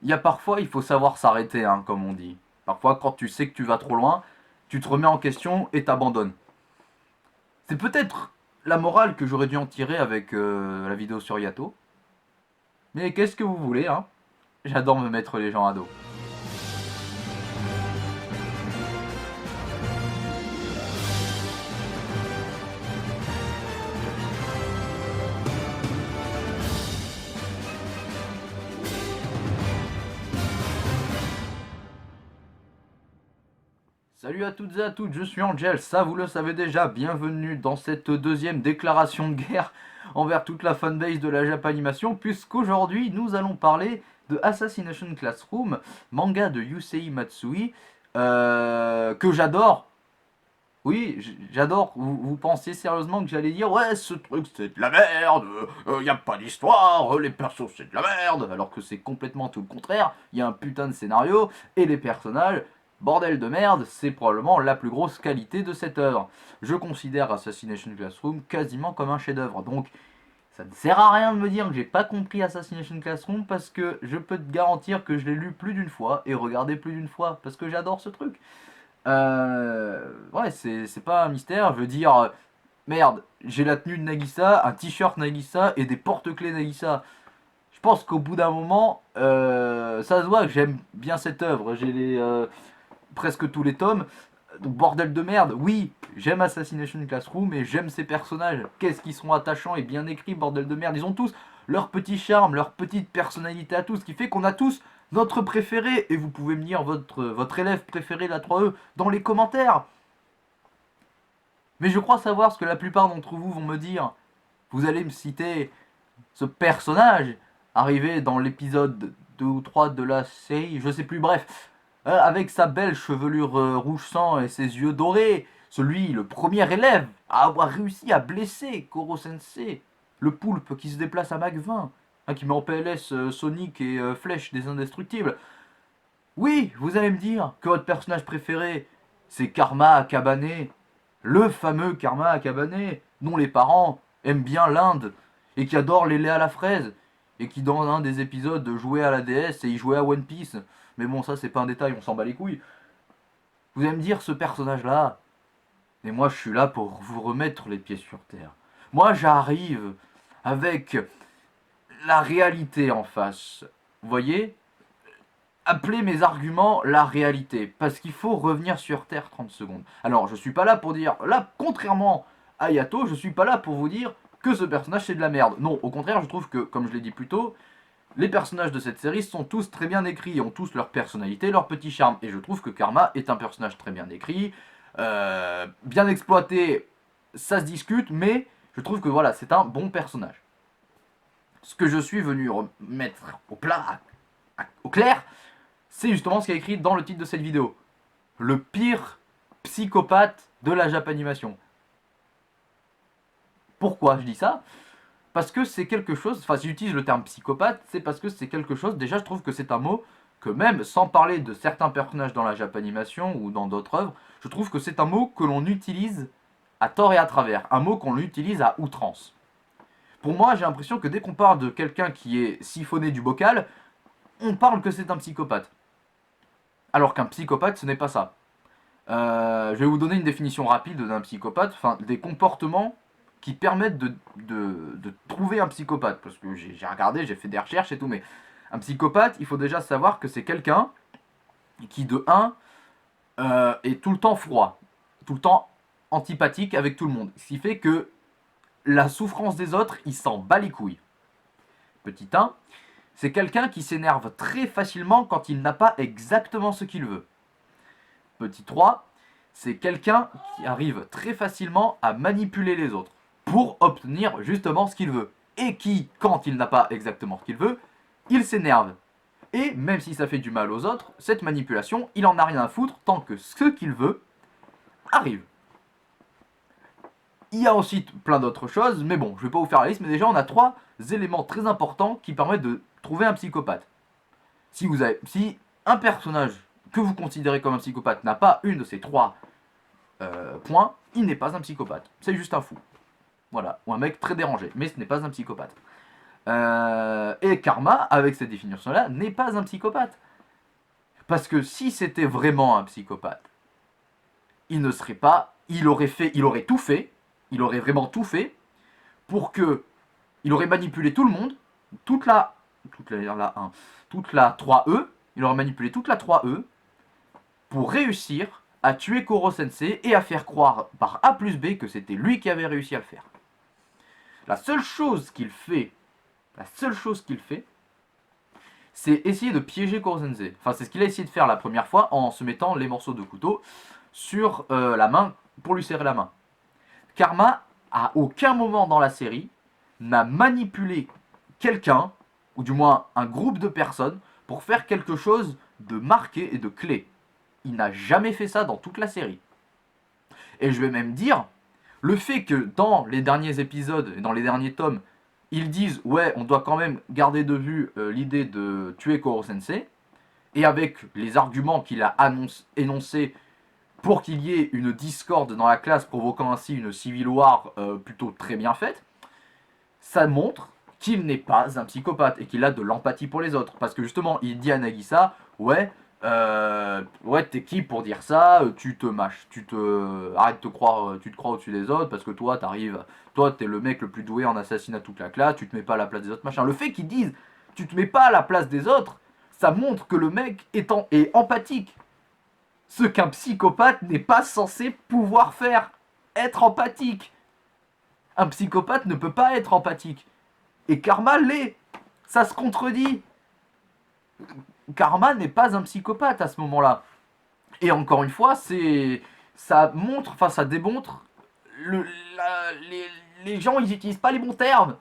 il y a parfois, il faut savoir s'arrêter, hein, comme on dit. Parfois, quand tu sais que tu vas trop loin, tu te remets en question et t'abandonnes. C'est peut-être la morale que j'aurais dû en tirer avec la vidéo sur Yato. Mais qu'est-ce que vous voulez, hein? J'adore me mettre les gens à dos. Salut à toutes et à toutes, je suis Angel, ça vous le savez déjà, bienvenue dans cette deuxième déclaration de guerre envers toute la fanbase de la Japanimation, puisqu'aujourd'hui nous allons parler de Assassination Classroom, manga de Yusei Matsui, que j'adore. Oui, j'adore. Vous pensiez sérieusement que j'allais dire ouais, ce truc c'est de la merde, y a pas d'histoire, les persos c'est de la merde, alors que c'est complètement tout le contraire. Il y a un putain de scénario et les personnages, bordel de merde, c'est probablement la plus grosse qualité de cette œuvre. Je considère Assassination Classroom quasiment comme un chef-d'œuvre, donc ça ne sert à rien de me dire que j'ai pas compris Assassination Classroom parce que je peux te garantir que je l'ai lu plus d'une fois et regardé plus d'une fois parce que j'adore ce truc. Ouais, c'est pas un mystère. Je veux dire, merde, j'ai la tenue de Nagisa, un t-shirt Nagisa et des porte-clés Nagisa. Je pense qu'au bout d'un moment, ça se voit que j'aime bien cette œuvre. J'ai presque tous les tomes. Donc, bordel de merde, oui, j'aime Assassination Classroom et j'aime ces personnages. Qu'est-ce qu'ils sont attachants et bien écrits, bordel de merde. Ils ont tous leur petit charme, leur petite personnalité à tous, ce qui fait qu'on a tous notre préféré. Et vous pouvez me dire votre élève préféré, la 3E, dans les commentaires. Mais je crois savoir ce que la plupart d'entre vous vont me dire. Vous allez me citer ce personnage arrivé dans l'épisode 2 ou 3 de la série, je sais plus, bref, avec sa belle chevelure rouge sang et ses yeux dorés, celui, le premier élève à avoir réussi à blesser Koro Sensei, le poulpe qui se déplace à Mach 20, hein, qui met en PLS Sonic et Flèche des Indestructibles. Oui, vous allez me dire que votre personnage préféré, c'est Karma Akabane, le fameux Karma Akabane, dont les parents aiment bien l'Inde et qui adore les laits à la fraise et qui dans un des épisodes jouait à la DS et il jouait à One Piece. Mais bon, ça c'est pas un détail, on s'en bat les couilles. Vous allez me dire ce personnage-là, et moi je suis là pour vous remettre les pieds sur terre. Moi j'arrive avec la réalité en face. Vous voyez, appeler mes arguments la réalité. Parce qu'il faut revenir sur Terre 30 secondes. Alors, je suis pas là pour dire. Là, contrairement à Yato, je suis pas là pour vous dire que ce personnage c'est de la merde. Non, au contraire, je trouve que, comme je l'ai dit plus tôt, les personnages de cette série sont tous très bien écrits, ont tous leur personnalité, leur petit charme. Et je trouve que Karma est un personnage très bien écrit, bien exploité, ça se discute, mais je trouve que voilà, c'est un bon personnage. Ce que je suis venu remettre au plat, au clair, c'est justement ce qui est écrit dans le titre de cette vidéo. Le pire psychopathe de la Japanimation. Pourquoi je dis ça? Parce que c'est quelque chose, enfin si j'utilise le terme psychopathe, c'est parce que c'est quelque chose, déjà je trouve que c'est un mot que même sans parler de certains personnages dans la Japanimation ou dans d'autres œuvres, je trouve que c'est un mot que l'on utilise à tort et à travers, un mot qu'on utilise à outrance. Pour moi, j'ai l'impression que dès qu'on parle de quelqu'un qui est siphonné du bocal, on parle que c'est un psychopathe. Alors qu'un psychopathe, ce n'est pas ça. Je vais vous donner une définition rapide d'un psychopathe, enfin des comportements qui permettent de trouver un psychopathe. Parce que j'ai regardé, j'ai fait des recherches et tout, mais un psychopathe, il faut déjà savoir que c'est quelqu'un qui, de un, est tout le temps froid, tout le temps antipathique avec tout le monde. Ce qui fait que la souffrance des autres, il s'en bat les couilles. Petit 1, c'est quelqu'un qui s'énerve très facilement quand il n'a pas exactement ce qu'il veut. Petit 3, c'est quelqu'un qui arrive très facilement à manipuler les autres pour obtenir justement ce qu'il veut. Et qui, quand il n'a pas exactement ce qu'il veut, il s'énerve. Et même si ça fait du mal aux autres, cette manipulation, il en a rien à foutre tant que ce qu'il veut arrive. Il y a ensuite plein d'autres choses, mais bon, je vais pas vous faire la liste, mais déjà on a 3 éléments très importants qui permettent de trouver un psychopathe. Si un personnage que vous considérez comme un psychopathe n'a pas une de ces 3 points, il n'est pas un psychopathe. C'est juste un fou. Voilà, ou un mec très dérangé, mais ce n'est pas un psychopathe. Et Karma, avec cette définition-là, n'est pas un psychopathe. Parce que si c'était vraiment un psychopathe, il ne serait pas, il aurait tout fait, il aurait vraiment tout fait pour que, il aurait manipulé tout le monde, toute la 3E, il aurait manipulé toute la 3E pour réussir à tuer Koro Sensei et à faire croire par A plus B que c'était lui qui avait réussi à le faire. La seule chose qu'il fait, c'est essayer de piéger Koro Sensei. Enfin, c'est ce qu'il a essayé de faire la première fois en se mettant les morceaux de couteau sur la main pour lui serrer la main. Karma, à aucun moment dans la série, n'a manipulé quelqu'un, ou du moins un groupe de personnes, pour faire quelque chose de marqué et de clé. Il n'a jamais fait ça dans toute la série. Et je vais même dire, le fait que dans les derniers épisodes et dans les derniers tomes, ils disent ouais, on doit quand même garder de vue l'idée de tuer Koro Sensei, et avec les arguments qu'il a énoncés pour qu'il y ait une discorde dans la classe, provoquant ainsi une civil war plutôt très bien faite, ça montre qu'il n'est pas un psychopathe et qu'il a de l'empathie pour les autres. Parce que justement, il dit à Nagisa, ouais, t'es qui pour dire ça, arrête de te croire, tu te crois au-dessus des autres, parce que toi, t'es le mec le plus doué en assassinat de toute la classe, tu te mets pas à la place des autres, machin. Le fait qu'ils disent, tu te mets pas à la place des autres, ça montre que le mec est empathique. Ce qu'un psychopathe n'est pas censé pouvoir faire. Être empathique. Un psychopathe ne peut pas être empathique. Et Karma l'est. Ça se contredit. Karma n'est pas un psychopathe à ce moment-là. Et encore une fois, ça démontre les gens, ils n'utilisent pas les bons termes.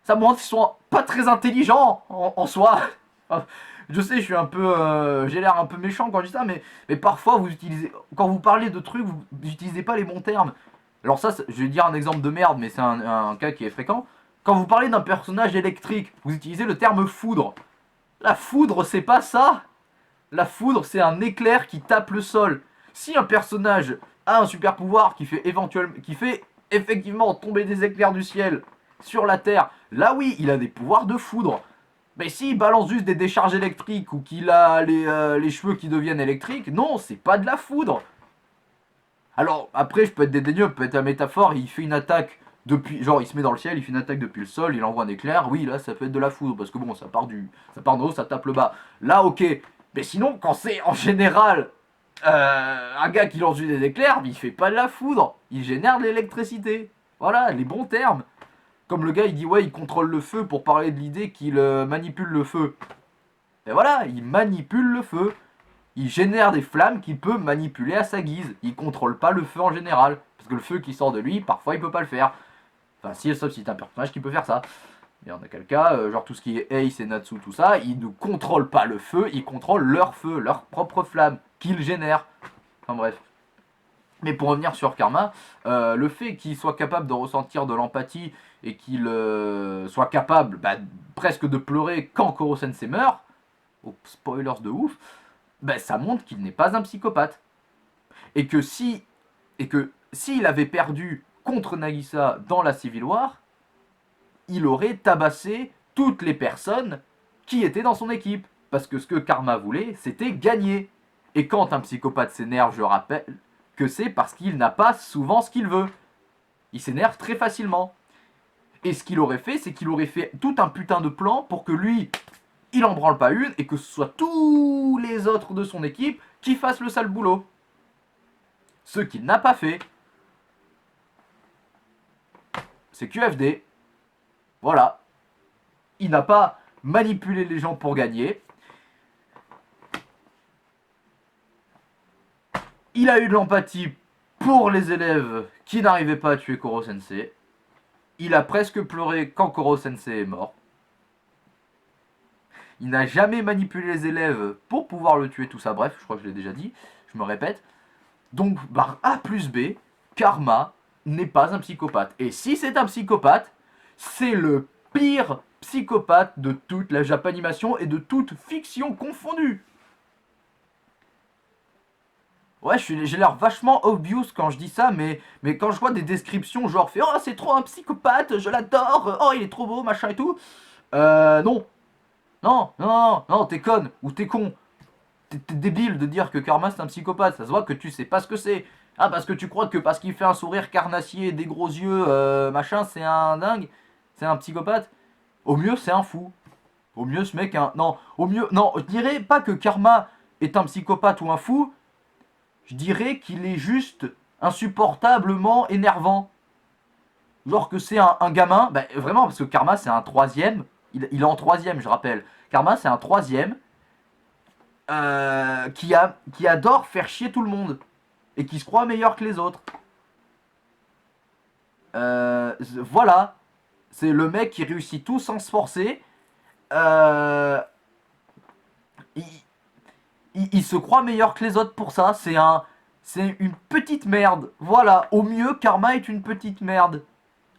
Ça montre qu'ils sont pas très intelligents en soi. Je sais, j'ai l'air un peu méchant quand je dis ça, mais parfois quand vous parlez de trucs, vous n'utilisez pas les bons termes. Alors ça, je vais dire un exemple de merde, mais c'est un cas qui est fréquent. Quand vous parlez d'un personnage électrique, vous utilisez le terme foudre. La foudre, c'est pas ça. La foudre, c'est un éclair qui tape le sol. Si un personnage a un super pouvoir qui fait effectivement tomber des éclairs du ciel sur la terre, là oui, il a des pouvoirs de foudre. Mais s'il balance juste des décharges électriques ou qu'il a les cheveux qui deviennent électriques, non, c'est pas de la foudre. Alors, après, je peux être dédaigneux, peut être la métaphore, il fait une attaque depuis. Genre, il se met dans le ciel, il fait une attaque depuis le sol, il envoie un éclair, oui, là, ça peut être de la foudre, parce que bon, ça part de haut, ça tape le bas. Là, ok. Mais sinon, quand c'est en général un gars qui lance des éclairs, il fait pas de la foudre, il génère de l'électricité. Voilà, les bons termes. Comme le gars, il dit, ouais, il contrôle le feu pour parler de l'idée qu'il manipule le feu. Et voilà, il manipule le feu. Il génère des flammes qu'il peut manipuler à sa guise. Il contrôle pas le feu en général. Parce que le feu qui sort de lui, parfois il peut pas le faire. Enfin, si, sauf si c'est un personnage qui peut faire ça. Mais en a quel cas, genre tout ce qui est Ace et Natsu, tout ça, ils ne contrôlent pas le feu, ils contrôlent leur feu, leur propre flamme, qu'ils génèrent. Enfin bref. Mais pour revenir sur Karma, le fait qu'il soit capable de ressentir de l'empathie et qu'il soit capable presque de pleurer quand Koro Sensei meurt, oh, spoilers de ouf, ça montre qu'il n'est pas un psychopathe. Et que s'il avait perdu contre Nagisa dans la Civil War, il aurait tabassé toutes les personnes qui étaient dans son équipe. Parce que ce que Karma voulait, c'était gagner. Et quand un psychopathe s'énerve, je rappelle que c'est parce qu'il n'a pas souvent ce qu'il veut. Il s'énerve très facilement. Et ce qu'il aurait fait, c'est qu'il aurait fait tout un putain de plan pour que lui, il en branle pas une et que ce soit tous les autres de son équipe qui fassent le sale boulot. Ce qu'il n'a pas fait. C'est QFD. Voilà. Il n'a pas manipulé les gens pour gagner. Il a eu de l'empathie pour les élèves qui n'arrivaient pas à tuer Koro Sensei. Il a presque pleuré quand Koro Sensei est mort. Il n'a jamais manipulé les élèves pour pouvoir le tuer, tout ça. Bref, je crois que je l'ai déjà dit, je me répète. Donc, par A plus B, Karma n'est pas un psychopathe. Et si c'est un psychopathe, c'est le pire psychopathe de toute la Japanimation et de toute fiction confondue. Ouais, j'ai l'air vachement obvious quand je dis ça, mais quand je vois des descriptions, genre fait oh c'est trop un psychopathe, je l'adore, oh il est trop beau, machin et tout. Non, non, non, non, non, t'es conne ou t'es con. T'es débile de dire que Karma c'est un psychopathe, ça se voit que tu sais pas ce que c'est. Ah, parce que tu crois que parce qu'il fait un sourire carnassier, des gros yeux, machin, c'est un dingue, c'est un psychopathe. Au mieux, c'est un fou. Au mieux, ce mec, un. Non, au mieux. Non, je dirais pas que Karma est un psychopathe ou un fou, je dirais qu'il est juste insupportablement énervant. Genre que c'est un gamin, bah, vraiment, parce que Karma c'est un troisième, il est en troisième, je rappelle. Karma c'est un troisième qui adore faire chier tout le monde et qui se croit meilleur que les autres. Voilà, c'est le mec qui réussit tout sans se forcer. Euh, il, il se croit meilleur que les autres pour ça. C'est une petite merde. Voilà, au mieux, Karma est une petite merde.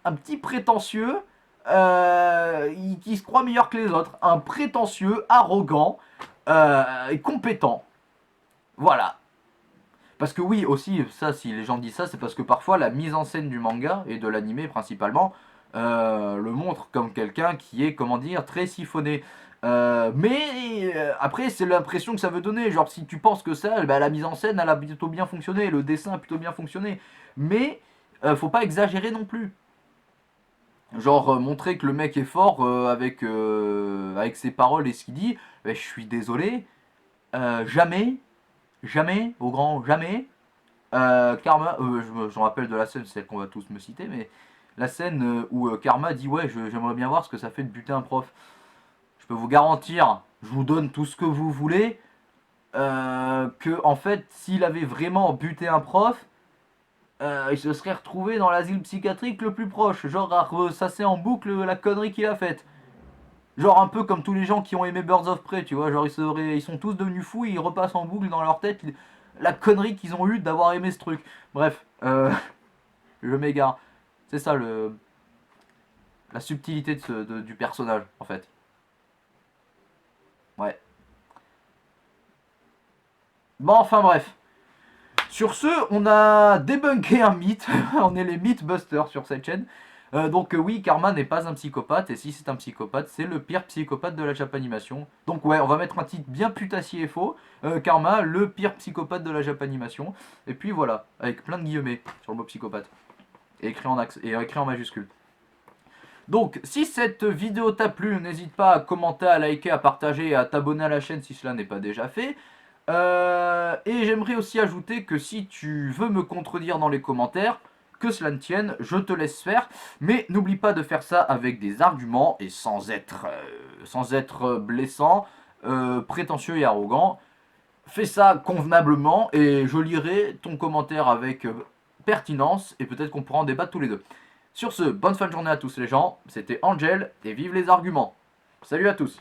Un petit prétentieux qui se croit meilleur que les autres. Un prétentieux, arrogant et compétent. Voilà. Parce que oui, aussi, ça, si les gens disent ça, c'est parce que parfois la mise en scène du manga, et de l'anime principalement, le montre comme quelqu'un qui est, comment dire, très siphonné. Après, c'est l'impression que ça veut donner. Genre, si tu penses que ça, bah, la mise en scène, elle a plutôt bien fonctionné, le dessin a plutôt bien fonctionné. Mais, faut pas exagérer non plus. Genre, montrer que le mec est fort avec ses paroles et ce qu'il dit, bah, je suis désolé, jamais, jamais, au grand jamais, Karma, je me rappelle de la scène, celle qu'on va tous me citer, mais la scène où Karma dit ouais, j'aimerais bien voir ce que ça fait de buter un prof. Je peux vous garantir, je vous donne tout ce que vous voulez, que en fait, s'il avait vraiment buté un prof, il se serait retrouvé dans l'asile psychiatrique le plus proche, genre à ressasser en boucle la connerie qu'il a faite. Genre un peu comme tous les gens qui ont aimé Birds of Prey, tu vois, genre ils sont tous devenus fous, et ils repassent en boucle dans leur tête la connerie qu'ils ont eue d'avoir aimé ce truc. Bref, je m'égare. C'est ça la subtilité du personnage, en fait. Ouais. Bon, enfin bref. Sur ce, on a débunké un mythe. On est les mythbusters sur cette chaîne. Oui, Karma n'est pas un psychopathe, et si c'est un psychopathe, c'est le pire psychopathe de la Japanimation. Donc ouais, on va mettre un titre bien putassier et faux. Karma, le pire psychopathe de la Japanimation. Et puis voilà, avec plein de guillemets sur le mot psychopathe. Et écrit en, axe, et écrit en majuscule. Donc, si cette vidéo t'a plu, n'hésite pas à commenter, à liker, à partager et à t'abonner à la chaîne si cela n'est pas déjà fait. Et j'aimerais aussi ajouter que si tu veux me contredire dans les commentaires, que cela ne tienne, je te laisse faire. Mais n'oublie pas de faire ça avec des arguments et sans être blessant, prétentieux et arrogant. Fais ça convenablement et je lirai ton commentaire avec pertinence et peut-être qu'on pourra en débattre tous les deux. Sur ce, bonne fin de journée à tous les gens, c'était Angel et vive les arguments. Salut à tous.